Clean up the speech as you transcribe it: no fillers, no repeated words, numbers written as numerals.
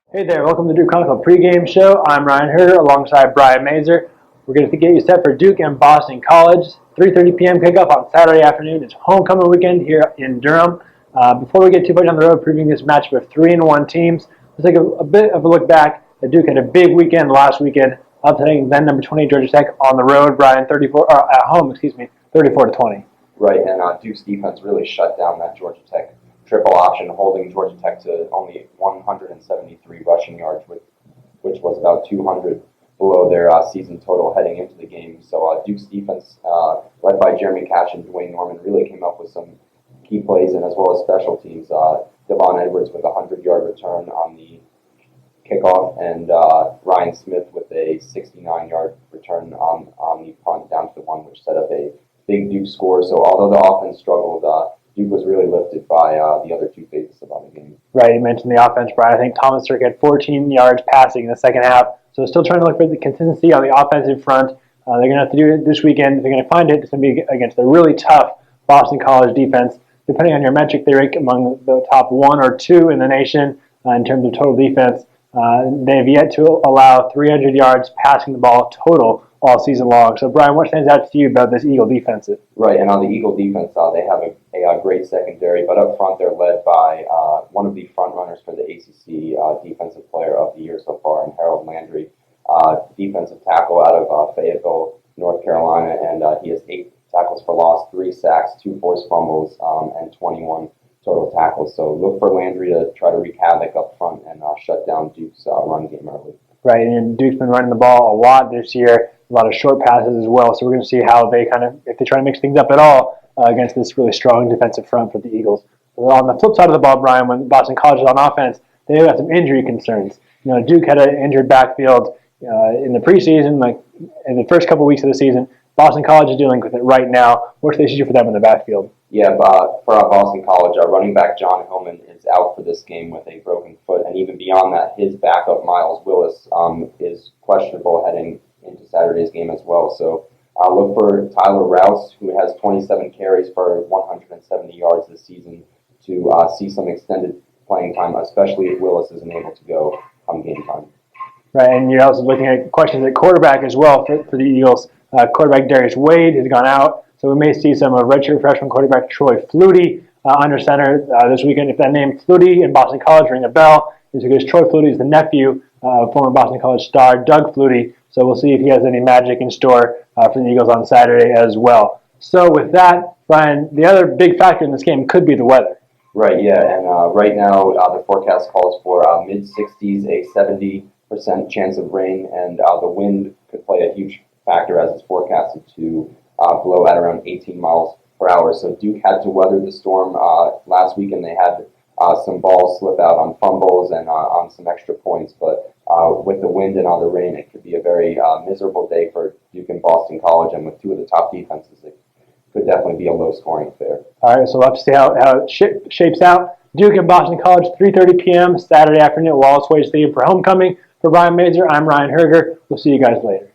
Hey there, welcome to the Duke Chronicle pregame show. I'm Ryan Hoerger alongside Brian Mazur. We're going to get you set for Duke and Boston College. 3:30 p.m. kickoff on Saturday afternoon. It's homecoming weekend here in Durham. Before we get too far down the road previewing this matchup of 3-1 teams, let's take a bit of a look back. The Duke had a big weekend last weekend, upsetting then number 20 Georgia Tech on the road. Brian, at home, 34-20. Right, and Duke's defense really shut down that Georgia Tech triple option, holding Georgia Tech to only 173 rushing yards, which was about 200 below their season total heading into the game. So Duke's defense, led by Jeremy Cash and Dwayne Norman, really came up with some key plays, and as well as special teams. Devon Edwards with a 100-yard return on the kickoff, and Ryan Smith with a 69-yard return on the punt down to the one, which set up a big Duke score. So although the offense struggled, Duke was really lifted by the other two phases of the game. Right, you mentioned the offense, Brian. I think Thomas Sirk had 14 yards passing in the second half. So still trying to look for the consistency on the offensive front. They're going to have to do it this weekend. If they're going to find it, it's going to be against the really tough Boston College defense. Depending on your metric, they rank among the top 1 or 2 in the nation in terms of total defense. They have yet to allow 300 yards passing the ball total all season long. So, Brian, what stands out to you about this Eagle defense? Right, and on the Eagle defense, they have a great secondary, but up front they're led by one of the front runners for the ACC Defensive Player of the Year so far, in Harold Landry, defensive tackle out of Fayetteville, North Carolina, and he has 8 tackles for loss, 3 sacks, 2 forced fumbles, and 21 total tackles. So look for Landry to try to wreak havoc up front and shut down Duke's run game early. Right, and Duke's been running the ball a lot this year, a lot of short passes as well. So we're going to see how they if they try to mix things up at all against this really strong defensive front for the Eagles. On the flip side of the ball, Brian, when Boston College is on offense, they've got some injury concerns. Duke had an injured backfield in the preseason, like in the first couple weeks of the season. Boston College is dealing with it right now. What's the issue for them in the backfield? Yeah, for Boston College, running back Jon Hilliman is out for this game with a broken foot, and even beyond that, his backup Miles Willis is questionable heading into Saturday's game as well. So look for Tyler Rouse, who has 27 carries for 170 yards this season, to see some extended playing time, especially if Willis isn't able to go come game time. Right, and you're also looking at questions at quarterback as well for the Eagles. Quarterback Darius Wade has gone out, so we may see some redshirt freshman quarterback Troy Flutie under center this weekend. If that name Flutie in Boston College ring a bell, it's because Troy Flutie is the nephew of former Boston College star Doug Flutie. So we'll see if he has any magic in store for the Eagles on Saturday as well. So with that, Brian, the other big factor in this game could be the weather. Right, yeah, and right now the forecast calls for mid-60s, a 70% chance of rain, and the wind could play a huge factor as it's forecasted to blow at around 18 miles per hour. So Duke had to weather the storm last week, and they had some balls slip out on fumbles and on some extra points. But with the wind and all the rain, it could be a very miserable day for Duke and Boston College, and with 2 of the top defenses, it could definitely be a low-scoring affair. All right, so we'll have to see how it shapes out. Duke and Boston College, 3:30 p.m. Saturday afternoon at Wallace Wade Stadium for homecoming. For Brian Mazur, I'm Ryan Hoerger. We'll see you guys later.